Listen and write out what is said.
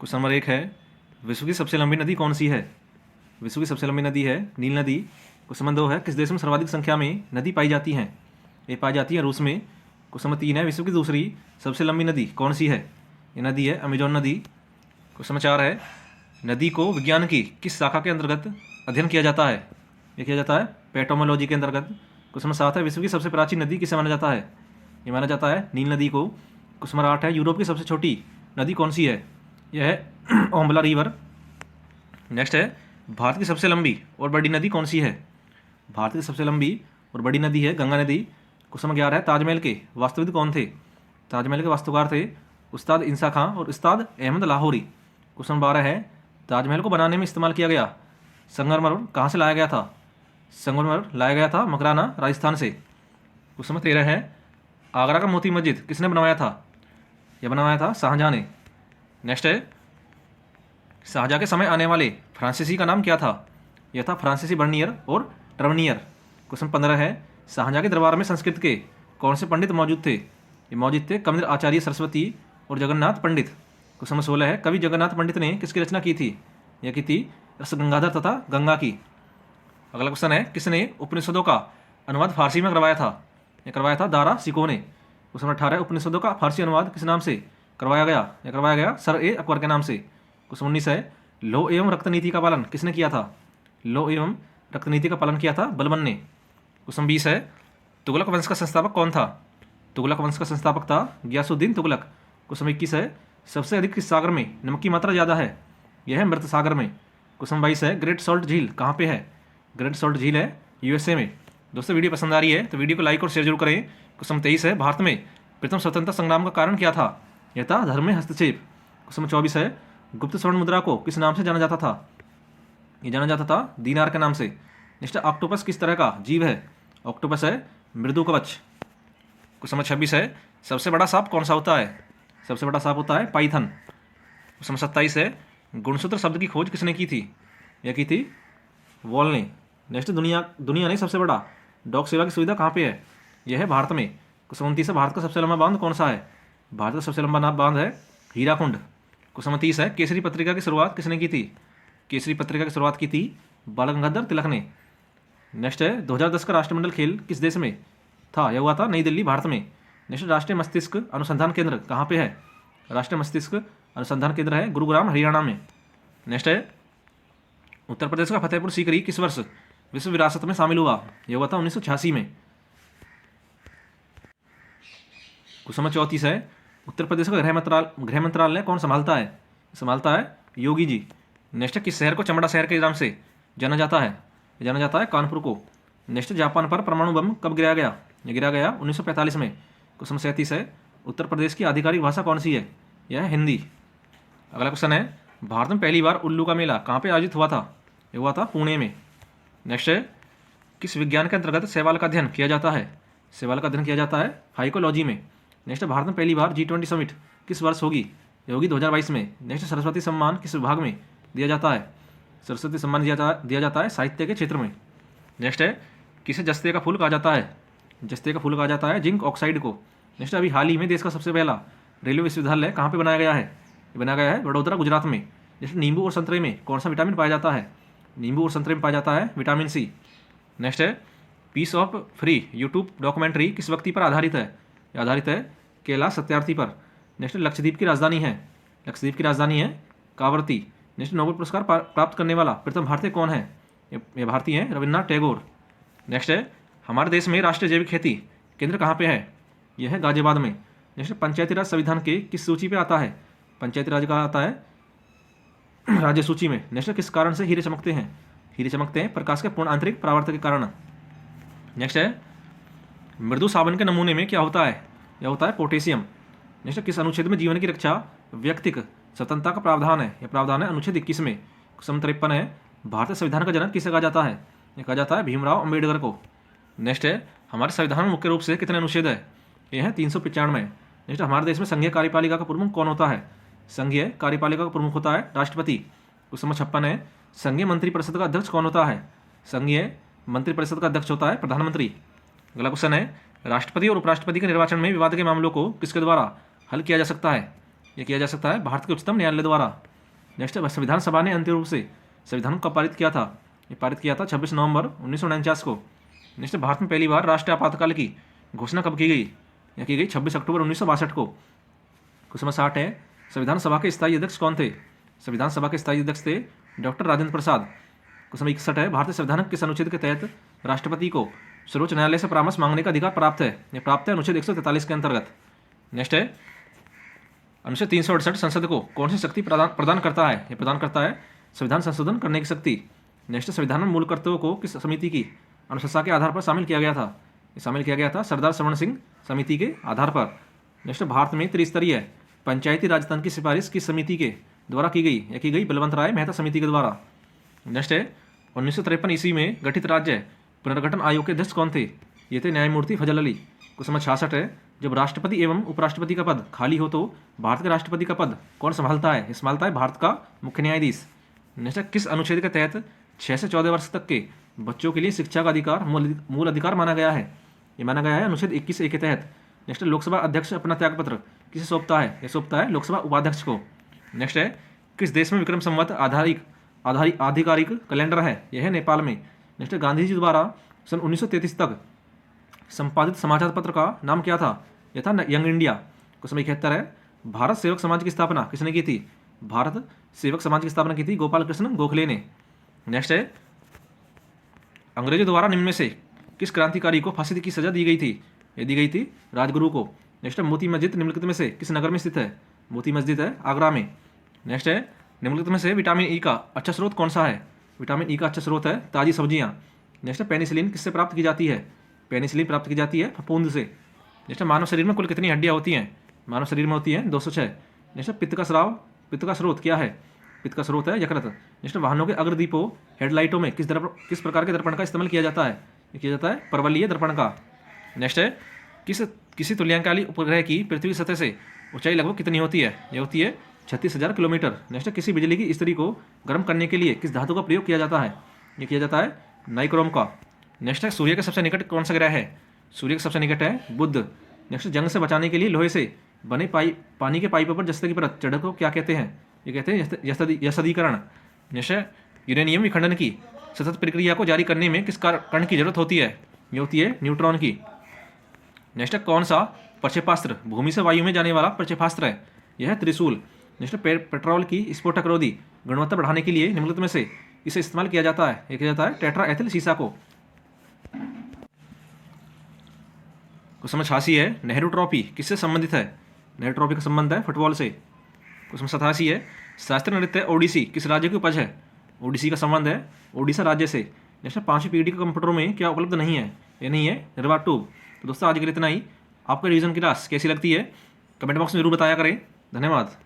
Question number 1 है, विश्व की सबसे लंबी नदी कौन सी है? विश्व की सबसे लंबी नदी है नील नदी। क्वेश्चन नंबर 2 है, किस देश में सर्वाधिक संख्या में नदी पाई जाती हैं? ये पाई जाती है रूस में। क्वेश्चन नंबर 3 है, विश्व की दूसरी सबसे लंबी नदी कौन सी है? ये नदी है अमेजोन नदी। क्वेश्चन नंबर 4 है, नदी को विज्ञान की किस शाखा के अंतर्गत अध्ययन किया जाता है? ये किया जाता है पेट्रोमोलॉजी के अंतर्गत। क्वेश्चन नंबर 7 है, विश्व की सबसे प्राचीन नदी किसे माना जाता है? ये माना जाता है नील नदी को। क्वेश्चन नंबर 8 है, यूरोप की सबसे छोटी नदी कौन सी है? यह है ओम्बला रिवर। नेक्स्ट है, भारत की सबसे लंबी और बड़ी नदी कौन सी है? भारत की सबसे लंबी और बड़ी नदी है गंगा नदी। क्वेश्चन नंबर 11 है, ताजमहल के वास्तुविद कौन थे? ताजमहल के वास्तुकार थे उस्ताद इंसा खां और उस्ताद अहमद लाहौरी। क्वेश्चन नंबर 12 है, ताजमहल को बनाने में इस्तेमाल किया गया संगमरमर कहाँ से लाया गया था? संगमरमर लाया गया था मकराना राजस्थान से। क्वेश्चन नंबर 13 है, आगरा का मोती मस्जिद किसने बनवाया था? यह बनवाया था शाहजहां ने। नेक्स्ट है, शाहजहां के समय आने वाले फ्रांसीसी का नाम क्या था? यह था फ्रांसीसी बर्नियर और टर्वनियर। क्वेश्चन 15 है, शाहजहां के दरबार में संस्कृत के कौन से पंडित मौजूद थे? ये मौजूद थे कविंद्र आचार्य सरस्वती और जगन्नाथ पंडित। क्वेश्चन नंबर 16 है, कवि जगन्नाथ पंडित ने किसकी रचना की थी? यह की थी रसगंगाधर तथा गंगा की। अगला क्वेश्चन है, किसने उपनिषदों का अनुवाद फारसी में करवाया था? यह करवाया था दारा सिको ने। क्वेश्चन नंबर 18 है, उपनिषदों का फारसी अनुवाद किस नाम से करवाया गया? यह करवाया गया सर ए अकबर के नाम से। क्वेश्चन 19 है, लौह एवं रक्त नीति का पालन किसने किया था? लौह एवं रक्त नीति का पालन किया था बलबन ने। क्वेश्चन 20 है, तुगलक वंश का संस्थापक कौन था? तुगलक वंश का संस्थापक था गियासुद्दीन तुगलक। क्वेश्चन 21 है, सबसे अधिक किस सागर में नमक की मात्रा ज़्यादा है? यह है मृत सागर में। क्वेश्चन 22 है, ग्रेट सॉल्ट झील कहाँ पे है? ग्रेट सॉल्ट झील है यूएसए में। दोस्तों वीडियो पसंद आ रही है तो वीडियो को लाइक और शेयर जरूर करें। क्वेश्चन 23 है, भारत में प्रथम स्वतंत्रता संग्राम का कारण क्या था? यह था धर्म में हस्तक्षेप। क्वेश्चन 24 है, गुप्त स्वर्ण मुद्रा को किस नाम से जाना जाता था? ये जाना जाता था दीनार के नाम से। नेक्स्ट, ऑक्टोपस किस तरह का जीव है? ऑक्टोपस है मृदु कवच। क्वेश्चन नंबर 26 है, सबसे बड़ा सांप कौन सा होता है? सबसे बड़ा सांप होता है पाइथन। क्वेश्चन नंबर 27 है, गुणसूत्र शब्द की खोज किसने की थी? यह की थी वॉल ने। नेक्स्ट, दुनिया ने सबसे बड़ा डॉक सेवा की सुविधा कहाँ पे है? यह है भारत में। क्वेश्चन 29 है, भारत का सबसे लंबा बांध कौन सा है? भारत का सबसे लंबा बांध है हीराकुंड। क्वेश्चन नंबर 30 है, केसरी पत्रिका की शुरुआत किसने की थी? केसरी पत्रिका की शुरुआत की थी बाल गंगाधर तिलक ने। नेक्स्ट है, 2010 का राष्ट्रमंडल खेल किस देश में था? यह हुआ था नई दिल्ली भारत में। नेक्स्ट, राष्ट्रीय मस्तिष्क अनुसंधान केंद्र कहाँ पे है? राष्ट्रीय मस्तिष्क अनुसंधान केंद्र है गुरुग्राम हरियाणा में। नेक्स्ट है, उत्तर प्रदेश का फतेहपुर सीकरी किस वर्ष विश्व विरासत में शामिल हुआ? यह हुआ था 1986 में। क्वेश्चन नंबर 34 है, उत्तर प्रदेश का गृह मंत्रालय कौन संभालता है? संभालता है योगी जी। नेक्स्ट, किस शहर को चमड़ा शहर के नाम से जाना जाता है? जाना जाता है कानपुर को। नेक्स्ट, जापान पर परमाणु बम कब गिराया गया? यह गिराया गया 1945 में। क्वेश्चन 37 है, उत्तर प्रदेश की आधिकारिक भाषा कौन सी है? यह है हिंदी। अगला क्वेश्चन है, भारत में पहली बार उल्लू का मेला कहाँ पे आयोजित हुआ था? यह हुआ था पुणे में। नेक्स्ट है, किस विज्ञान के अंतर्गत शैवाल का अध्ययन किया जाता है? शैवाल का अध्ययन किया जाता है फाइकोलॉजी में। नेक्स्ट, भारत में पहली बार G20 समिट किस वर्ष होगी? यह होगी 2022 में। नेक्स्ट, सरस्वती सम्मान किस विभाग में दिया जाता है? सरस्वती सम्मान दिया जाता है साहित्य के क्षेत्र में। नेक्स्ट है, किसे जस्ते का फूल कहा जाता है? जस्ते का फूल कहा जाता है जिंक ऑक्साइड को। नेक्स्ट, अभी हाल ही में देश का सबसे पहला रेलवे विश्वविद्यालय कहाँ पे बनाया गया है? ये बनाया गया है वडोदरा गुजरात में। जैसे, नींबू और संतरे में कौन सा विटामिन पाया जाता है? नींबू और संतरे में पाया जाता है विटामिन सी। नेक्स्ट है, piece of free YouTube documentary किस व्यक्ति पर आधारित है? यह आधारित है कैलाश सत्यार्थी पर। नेक्स्ट, लक्षद्वीप की राजधानी है? लक्षद्वीप की राजधानी है कावरती। नेक्स्ट, नोबेल पुरस्कार प्राप्त करने वाला प्रथम भारतीय कौन है? ये भारतीय हैं रविन्द्रनाथ टैगोर। नेक्स्ट है, हमारे देश में राष्ट्रीय जैविक खेती केंद्र कहाँ पे है? यह है गाजियाबाद में। नेक्स्ट, पंचायती राज संविधान के किस सूची पे आता है? पंचायती राज का आता है राज्य सूची में। नेक्स्ट, किस कारण से हीरे चमकते हैं? हीरे चमकते हैं प्रकाश के पूर्ण आंतरिक परावर्तन के कारण। नेक्स्ट है, मृदु साबुन के नमूने में क्या होता है? यह होता है पोटेशियम। नेक्स्ट, किस अनुच्छेद में जीवन की रक्षा व्यक्तिक स्वतंत्रता का प्रावधान है? यह प्रावधान है अनुच्छेद 21 में। क्वेश्चन 53 है, भारतीय संविधान का जनक किसे कहा जाता है? यह कहा जाता है भीमराव अम्बेडकर को। नेक्स्ट है, हमारे संविधान में मुख्य रूप से कितने अनुच्छेद है? यह है 395। नेक्स्ट, हमारे देश में संघीय कार्यपालिका का प्रमुख कौन होता है? संघीय कार्यपालिका का प्रमुख होता है राष्ट्रपति। क्वेश्चन नंबर 56 है, संघीय मंत्रिपरिषद का अध्यक्ष कौन होता है? संघीय मंत्रिपरिषद का अध्यक्ष होता है प्रधानमंत्री। अगला क्वेश्चन है, राष्ट्रपति और उपराष्ट्रपति के निर्वाचन में विवाद के मामलों को किसके द्वारा हल किया जा सकता है? यह किया जा सकता है भारत के उच्चतम न्यायालय द्वारा। नेक्स्ट है संविधान सभा ने अंतिम रूप से संविधान को पारित किया था। ये पारित किया था 26 नवंबर 1949 को। नेक्स्ट भारत में पहली बार राष्ट्रीय आपातकाल की घोषणा कब की गई? यह की गई 26 अक्टूबर 1962 को। क्वेश्चन नंबर 60 है संविधान सभा के स्थायी अध्यक्ष कौन थे? संविधान सभा के स्थायी अध्यक्ष थे doctor Rajendra Prasad. Question number 61 है भारतीय संविधान किस अनुच्छेद के तहत राष्ट्रपति को सर्वोच्च न्यायालय से परामर्श मांगने का अधिकार प्राप्त है? यह प्राप्त है अनुच्छेद 143 के अंतर्गत। नेक्स्ट है अनुच्छेद 368 संसद को कौन सी शक्ति प्रदान करता है? यह प्रदान करता है संविधान संशोधन करने की शक्ति। नेक्स्ट संविधान में मूल कर्तव्यों को किस समिति की अनुशंसा के आधार पर शामिल किया गया था? ये शामिल किया गया था सरदार श्रवण सिंह समिति के आधार पर। नेक्स्ट भारत में त्रिस्तरीय पंचायती राजतंत्र की सिफारिश किस समिति के द्वारा की गई? यह की गई बलवंत राय मेहता समिति के द्वारा। नेक्स्ट है 1953 ईस्वी में गठित राज्य पुनर्गठन आयोग के अध्यक्ष कौन थे? ये थे न्यायमूर्ति फजल अली। क्वेश्चन नंबर 66 है जब राष्ट्रपति एवं उपराष्ट्रपति का पद खाली हो तो भारत के राष्ट्रपति का पद कौन संभालता है? संभालता है भारत का मुख्य न्यायाधीश। नेक्स्ट किस अनुच्छेद के तहत 6 से 14 वर्ष तक के बच्चों के लिए शिक्षा का अधिकार मूल अधिकार माना गया है? ये माना गया है अनुच्छेद 21A के तहत। नेक्स्ट लोकसभा अध्यक्ष अपना त्यागपत्र किसे सौंपता है? यह सौंपता है लोकसभा उपाध्यक्ष को। नेक्स्ट है किस देश में विक्रम संवत आधिकारिक कैलेंडर है? यह है नेपाल में। नेक्स्ट गांधी जी द्वारा सन 1933 तक संपादित समाचार पत्र का नाम क्या था? यह था यंग इंडिया। क्वेश्चन नंबर 71 है भारत सेवक समाज की स्थापना किसने की थी? भारत सेवक समाज की स्थापना की थी गोपाल कृष्ण गोखले ने। नेक्स्ट है अंग्रेजों द्वारा निम्न में से किस क्रांतिकारी को फांसी की सजा दी गई थी? ये दी गई थी राजगुरु को। नेक्स्ट है मोती मस्जिद निम्नलिखित में से किस नगर में स्थित है? मोती मस्जिद है आगरा में। नेक्स्ट है निम्नलिखित में से विटामिन ई का अच्छा स्रोत कौन सा है? विटामिन ई का अच्छा स्रोत है ताजी सब्जियां। नेक्स्ट है पेनिसिलिन किससे प्राप्त की जाती है? पेनिसिलिन प्राप्त की जाती है फफूंद से। नेक्स्ट मानव शरीर में कुल कितनी हड्डियां होती हैं? मानव शरीर में होती हैं 206। नेक्स्ट पित्त का स्राव, पित्त का स्रोत क्या है? पित्त का स्रोत है यकृत। नेक्स्ट वाहनों के अग्रदीपों हेडलाइटों में किस प्रकार के दर्पण का इस्तेमाल किया जाता है? ये किया जाता है परवलयीय दर्पण का। नेक्स्ट है किसी तुल्यांकाली उपग्रह की पृथ्वी सतह से ऊंचाई लगभग कितनी होती है? ये होती है 36,000 किलोमीटर। नेक्स्ट किसी बिजली की इस्त्री को गर्म करने के लिए किस धातु का प्रयोग किया जाता है? ये किया जाता है नाइक्रोम का। नेक्स्ट है सूर्य के सबसे निकट कौन सा ग्रह है? सूर्य के सबसे निकट है बुध। नेक्स्ट जंग से बचाने के लिए लोहे से बने पानी के पाइपों पर जस्ते की परत चढ़क को क्या कहते हैं? ये कहते हैं यसदीकरण। नेक्स्ट यूरेनियम विखंडन की सतत प्रक्रिया को जारी करने में किस कण की जरूरत होती है? ये होती है न्यूट्रॉन की। नेक्स्ट कौन सा प्रक्षेपास्त्र भूमि से वायु में जाने वाला प्रक्षेपास्त्र है? यह है त्रिशूल। नेक्स्ट पेट्रोल की स्फोटक रोधी गुणवत्ता बढ़ाने के लिए निम्नलिखित में से इसे इस्तेमाल किया जाता है? यह किया जाता है टेट्रा एथिल सीसा को। क्वेश्चन 86 है नेहरू ट्रॉफी किससे संबंधित है? नेहरू ट्रॉफी का संबंध है फुटबॉल से। क्वेश्चन 87 है शास्त्रीय नृत्य ओडिसी किस राज्य की उपज है? ओडिसी का संबंध है ओडिशा राज्य से। नेक्स्ट 5वीं पीढ़ी के कंप्यूटरों में क्या उपलब्ध नहीं है? ये नहीं है निर्वात ट्यूब। तो दोस्तों आज के लिए इतना ही। आपको रिवीजन की क्लास कैसी लगती है कमेंट बॉक्स में जरूर बताया करें। धन्यवाद।